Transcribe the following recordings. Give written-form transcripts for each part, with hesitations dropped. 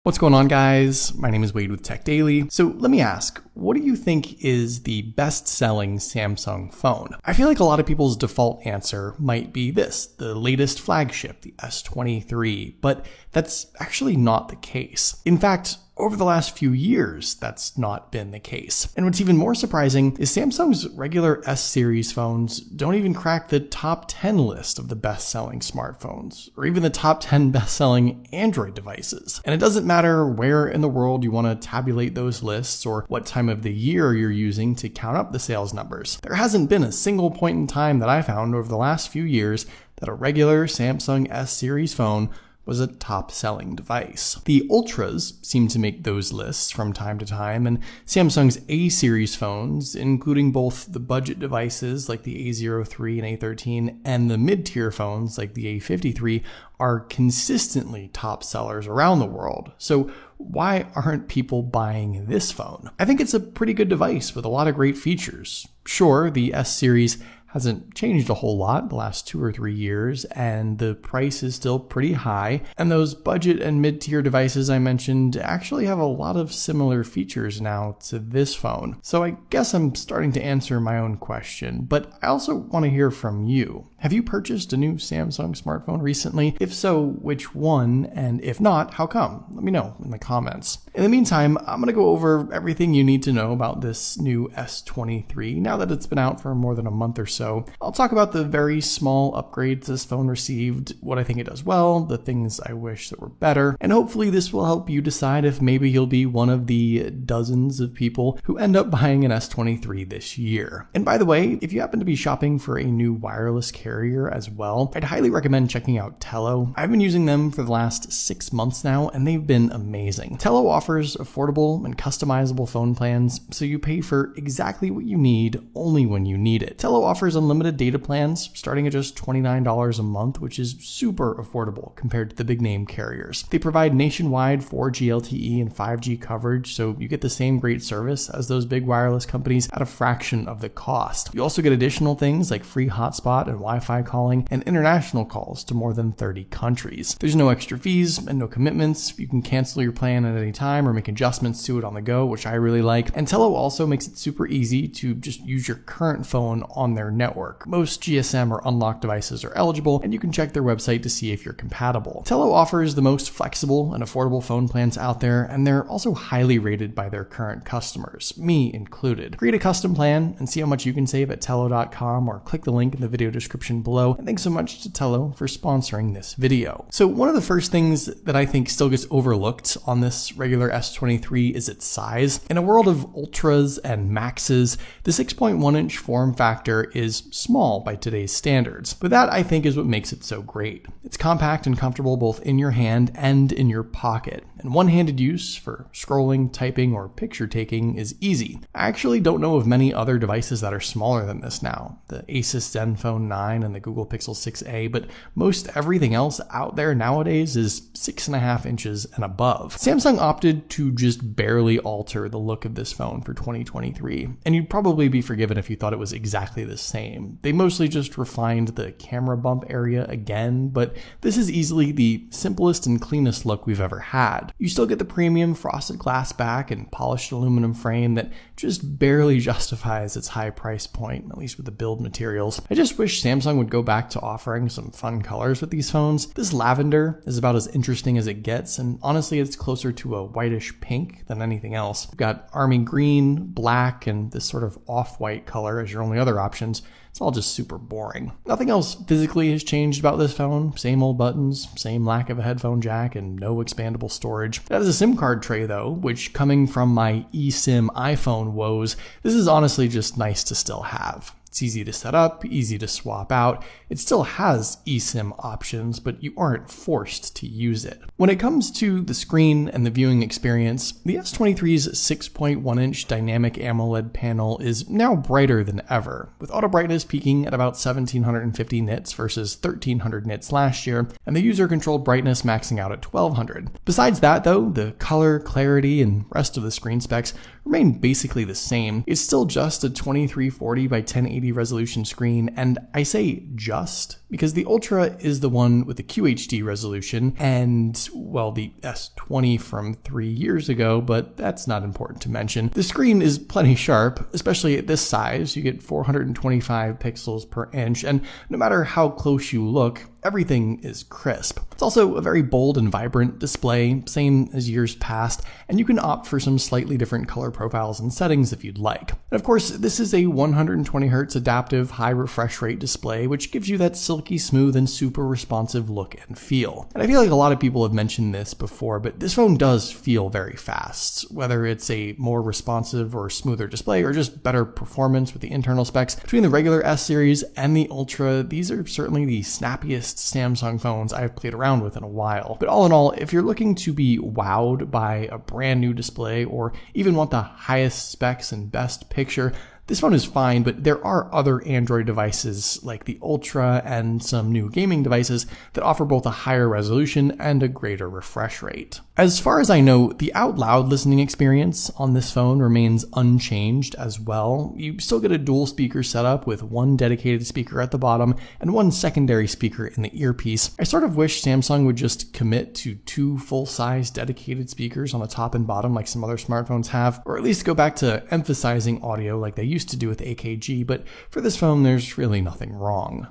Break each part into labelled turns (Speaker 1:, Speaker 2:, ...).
Speaker 1: What's going on, guys? My name is Wade with Tech Daily. So let me ask, what do you think is the best-selling Samsung phone? I feel like a lot of people's default answer might be this, the latest flagship, the S23, but that's actually not the case. In fact, over the last few years, that's not been the case. And what's even more surprising is Samsung's regular S series phones don't even crack the top 10 list of the best-selling smartphones, or even the top 10 best-selling Android devices. And it doesn't matter where in the world you want to tabulate those lists or what time of the year you're using to count up the sales numbers. There hasn't been a single point in time that I found over the last few years that a regular Samsung S series phone was a top-selling device. The Ultras seem to make those lists from time to time, and Samsung's A-series phones, including both the budget devices like the A03 and A13 and the mid-tier phones like the A53, are consistently top sellers around the world. So why aren't people buying this phone? I think it's a pretty good device with a lot of great features. Sure, the S-series hasn't changed a whole lot the last 2 or 3 years, and the price is still pretty high. And those budget and mid-tier devices I mentioned actually have a lot of similar features now to this phone. So I guess I'm starting to answer my own question, but I also want to hear from you. Have you purchased a new Samsung smartphone recently? If so, which one? And if not, how come? Let me know in the comments. In the meantime, I'm going to go over everything you need to know about this new S23 now that it's been out for more than a month or so. I'll talk about the very small upgrades this phone received, what I think it does well, the things I wish that were better, and hopefully this will help you decide if maybe you'll be one of the dozens of people who end up buying an S23 this year. And by the way, if you happen to be shopping for a new wireless carrier as well, I'd highly recommend checking out Tello. I've been using them for the last 6 months now, and they've been amazing. Tello offers affordable and customizable phone plans, so you pay for exactly what you need only when you need it. Tello offers unlimited data plans starting at just $29 a month, which is super affordable compared to the big name carriers. They provide nationwide 4G LTE and 5G coverage, so you get the same great service as those big wireless companies at a fraction of the cost. You also get additional things like free hotspot and Wi-Fi calling and international calls to more than 30 countries. There's no extra fees and no commitments. You can cancel your plan at any time or make adjustments to it on the go, which I really like. And Tello also makes it super easy to just use your current phone on their network. Most GSM or unlocked devices are eligible, and you can check their website to see if you're compatible. Tello offers the most flexible and affordable phone plans out there, and they're also highly rated by their current customers, me included. Create a custom plan and see how much you can save at Tello.com, or click the link in the video description below. And thanks so much to Tello for sponsoring this video. So one of the first things that I think still gets overlooked on this regular S23 is its size. In a world of Ultras and Maxes, the 6.1-inch form factor is small by today's standards, but that I think is what makes it so great. It's compact and comfortable both in your hand and in your pocket, and one-handed use for scrolling, typing, or picture taking is easy. I actually don't know of many other devices that are smaller than this now, the Asus Zenfone 9 and the Google Pixel 6a, but most everything else out there nowadays is 6.5 inches and above. Samsung opted to just barely alter the look of this phone for 2023, and you'd probably be forgiven if you thought it was exactly the same. They mostly just refined the camera bump area again, but this is easily the simplest and cleanest look we've ever had. You still get the premium frosted glass back and polished aluminum frame that just barely justifies its high price point, at least with the build materials. I just wish Samsung would go back to offering some fun colors with these phones. This lavender is about as interesting as it gets, and honestly it's closer to a whitish pink than anything else. We've got army green, black, and this sort of off-white color as your only other options. It's all just super boring. Nothing else physically has changed about this phone. Same old buttons, same lack of a headphone jack, and no expandable storage. It has a SIM card tray though, which coming from my eSIM iPhone woes, this is honestly just nice to still have. It's easy to set up, easy to swap out. It still has eSIM options, but you aren't forced to use it. When it comes to the screen and the viewing experience, the S23's 6.1-inch dynamic AMOLED panel is now brighter than ever, with auto brightness peaking at about 1750 nits versus 1300 nits last year, and the user-controlled brightness maxing out at 1200. Besides that though, the color, clarity, and rest of the screen specs remain basically the same. It's still just a 2340 by 1080 resolution screen, and I say just because the Ultra is the one with the QHD resolution and, well, the S20 from 3 years ago, but that's not important to mention. The screen is plenty sharp, especially at this size. You get 425 pixels per inch, and no matter how close you look, everything is crisp. It's also a very bold and vibrant display, same as years past, and you can opt for some slightly different color profiles and settings if you'd like. And of course, this is a 120Hz adaptive high refresh rate display, which gives you that silky smooth and super responsive look and feel. And I feel like a lot of people have mentioned this before, but this phone does feel very fast, whether it's a more responsive or smoother display or just better performance with the internal specs. Between the regular S series and the Ultra, these are certainly the snappiest Samsung phones I've played around with in a while. But all in all, if you're looking to be wowed by a brand new display or even want the highest specs and best picture, this phone is fine, but there are other Android devices like the Ultra and some new gaming devices that offer both a higher resolution and a greater refresh rate. As far as I know, the out loud listening experience on this phone remains unchanged as well. You still get a dual speaker setup with one dedicated speaker at the bottom and one secondary speaker in the earpiece. I sort of wish Samsung would just commit to 2 full-size dedicated speakers on the top and bottom like some other smartphones have, or at least go back to emphasizing audio like they used to do with AKG, but for this phone, there's really nothing wrong.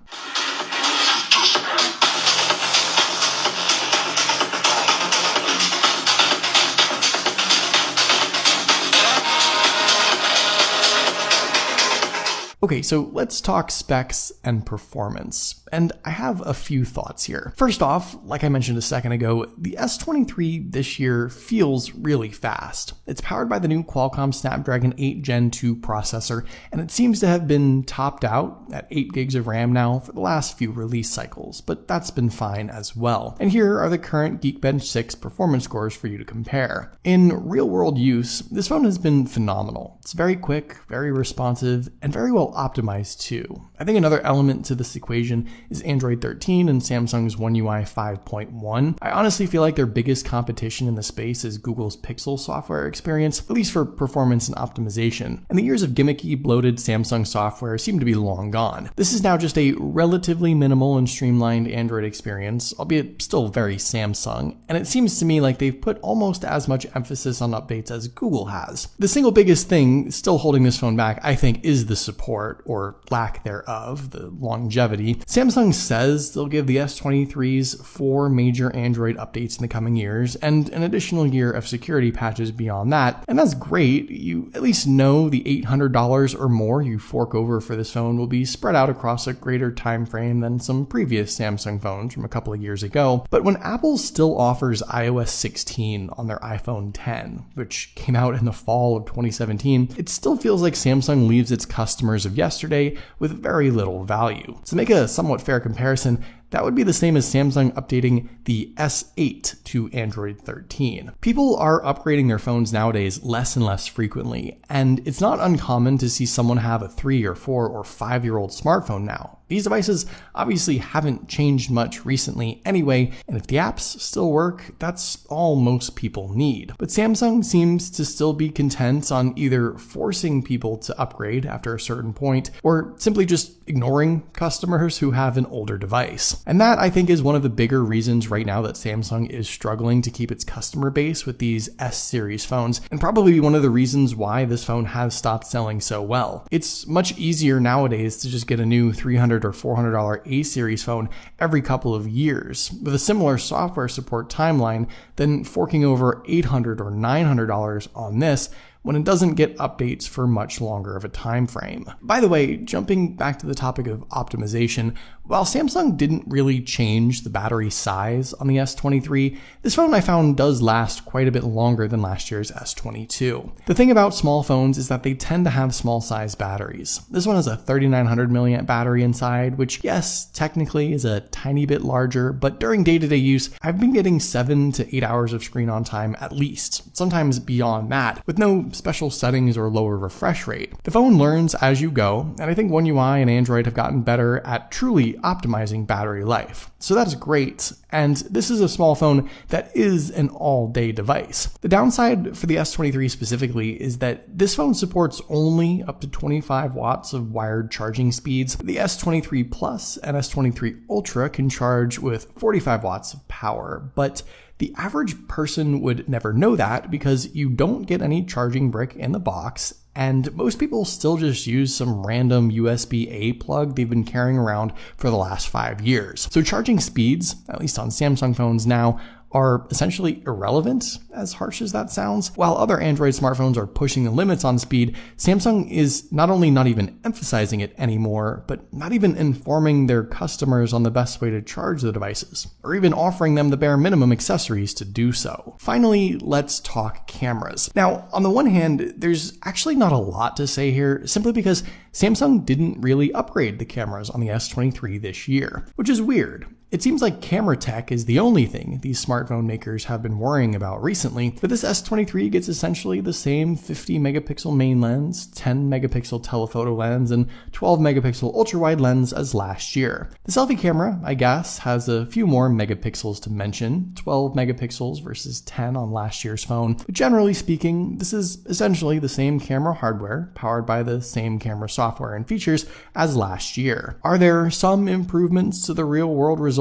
Speaker 1: Okay, so let's talk specs and performance, and I have a few thoughts here. First off, like I mentioned a second ago, the S23 this year feels really fast. It's powered by the new Qualcomm Snapdragon 8 Gen 2 processor, and it seems to have been topped out at 8 gigs of RAM now for the last few release cycles, but that's been fine as well. And here are the current Geekbench 6 performance scores for you to compare. In real-world use, this phone has been phenomenal. It's very quick, very responsive, and very well optimized too. I think another element to this equation is Android 13 and Samsung's One UI 5.1. I honestly feel like their biggest competition in the space is Google's Pixel software experience, at least for performance and optimization. And the years of gimmicky, bloated Samsung software seem to be long gone. This is now just a relatively minimal and streamlined Android experience, albeit still very Samsung, and it seems to me like they've put almost as much emphasis on updates as Google has. The single biggest thing still holding this phone back, I think, is the support, or lack thereof, the longevity. Samsung says they'll give the S23s 4 major Android updates in the coming years, and an additional year of security patches beyond that, and that's great. You at least know the $800 or more you fork over for this phone will be spread out across a greater time frame than some previous Samsung phones from a couple of years ago. But when Apple still offers iOS 16 on their iPhone 10, which came out in the fall of 2017, it still feels like Samsung leaves its customers of yesterday with very little value. To make a somewhat fair comparison, that would be the same as Samsung updating the S8 to Android 13. People are upgrading their phones nowadays less and less frequently, and it's not uncommon to see someone have a 3 or 4 or 5-year-old smartphone now. These devices obviously haven't changed much recently anyway, and if the apps still work, that's all most people need. But Samsung seems to still be content on either forcing people to upgrade after a certain point, or simply just ignoring customers who have an older device. And that, I think, is one of the bigger reasons right now that Samsung is struggling to keep its customer base with these S-series phones, and probably one of the reasons why this phone has stopped selling so well. It's much easier nowadays to just get a new $300 or $400 A-series phone every couple of years with a similar software support timeline than forking over $800 or $900 on this when it doesn't get updates for much longer of a time frame. By the way, jumping back to the topic of optimization, while Samsung didn't really change the battery size on the S23, this phone I found does last quite a bit longer than last year's S22. The thing about small phones is that they tend to have small size batteries. This one has a 3900 mAh battery inside, which yes, technically is a tiny bit larger, but during day-to-day use, I've been getting 7 to 8 hours of screen on time at least, sometimes beyond that, with no special settings or lower refresh rate. The phone learns as you go, and I think One UI and Android have gotten better at truly optimizing battery life. So that's great, and this is a small phone that is an all-day device. The downside for the S23 specifically is that this phone supports only up to 25 watts of wired charging speeds. The S23 Plus and S23 Ultra can charge with 45 watts of power, but the average person would never know that because you don't get any charging brick in the box, and most people still just use some random USB-A plug they've been carrying around for the last 5 years. So charging speeds, at least on Samsung phones now, are essentially irrelevant, as harsh as that sounds. While other Android smartphones are pushing the limits on speed, Samsung is not only not even emphasizing it anymore, but not even informing their customers on the best way to charge the devices, or even offering them the bare minimum accessories to do so. Finally, let's talk cameras. Now, on the one hand, there's actually not a lot to say here, simply because Samsung didn't really upgrade the cameras on the S23 this year, which is weird. It seems like camera tech is the only thing these smartphone makers have been worrying about recently, but this S23 gets essentially the same 50 megapixel main lens, 10 megapixel telephoto lens, and 12 megapixel ultra-wide lens as last year. The selfie camera, I guess, has a few more megapixels to mention, 12 megapixels versus 10 on last year's phone, but generally speaking, this is essentially the same camera hardware, powered by the same camera software and features as last year. Are there some improvements to the real-world results?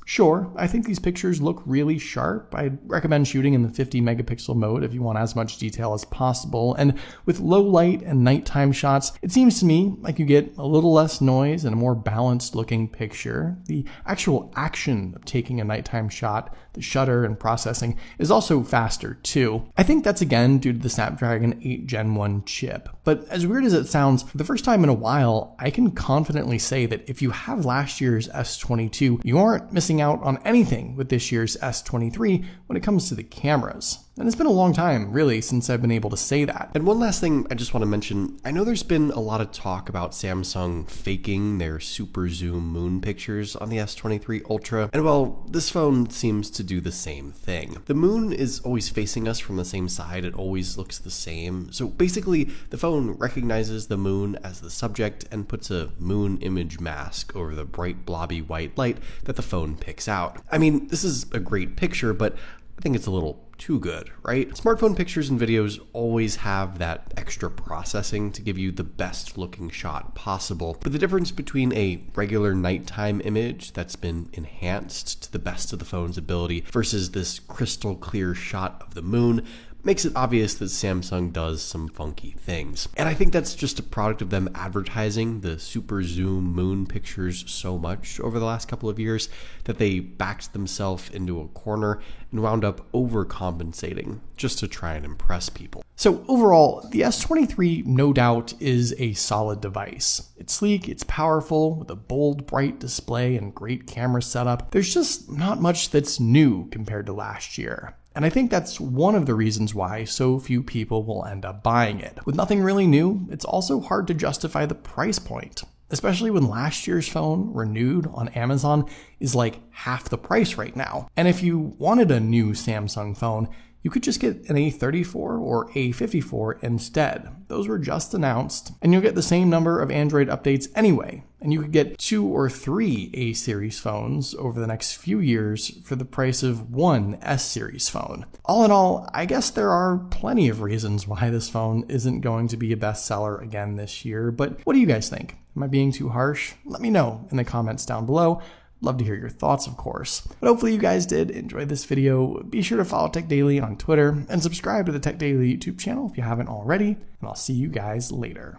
Speaker 1: Sure, I think these pictures look really sharp. I'd recommend shooting in the 50 megapixel mode if you want as much detail as possible, and with low light and nighttime shots, it seems to me like you get a little less noise and a more balanced looking picture. The actual action of taking a nighttime shot, the shutter and processing, is also faster too. I think that's again due to the Snapdragon 8 Gen 1 chip, but as weird as it sounds, for the first time in a while, I can confidently say that if you have last year's S22, you aren't missing out on anything with this year's S23 when it comes to the cameras. And it's been a long time, really, since I've been able to say that.
Speaker 2: And one last thing I just want to mention, I know there's been a lot of talk about Samsung faking their super zoom moon pictures on the S23 Ultra, and well, this phone seems to do the same thing. The moon is always facing us from the same side, it always looks the same, so basically the phone recognizes the moon as the subject and puts a moon image mask over the bright blobby white light that the phone picks out. I mean, this is a great picture, but I think it's a little too good, right? Smartphone pictures and videos always have that extra processing to give you the best looking shot possible. But the difference between a regular nighttime image that's been enhanced to the best of the phone's ability versus this crystal clear shot of the moon makes it obvious that Samsung does some funky things. And I think that's just a product of them advertising the super zoom moon pictures so much over the last couple of years that they backed themselves into a corner and wound up overcompensating just to try and impress people.
Speaker 1: So overall, the S23 no doubt is a solid device. It's sleek, it's powerful, with a bold, bright display and great camera setup. There's just not much that's new compared to last year. And I think that's one of the reasons why so few people will end up buying it. With nothing really new, it's also hard to justify the price point, especially when last year's phone, renewed on Amazon, is like half the price right now. And if you wanted a new Samsung phone, you could just get an A34 or A54 instead. Those were just announced, and you'll get the same number of Android updates anyway. And you could get 2 or 3 A-series phones over the next few years for the price of one S-series phone. All in all, I guess there are plenty of reasons why this phone isn't going to be a bestseller again this year, but what do you guys think? Am I being too harsh? Let me know in the comments down below. Love to hear your thoughts, of course. But hopefully you guys did enjoy this video. Be sure to follow Tech Daily on Twitter and subscribe to the Tech Daily YouTube channel if you haven't already, and I'll see you guys later.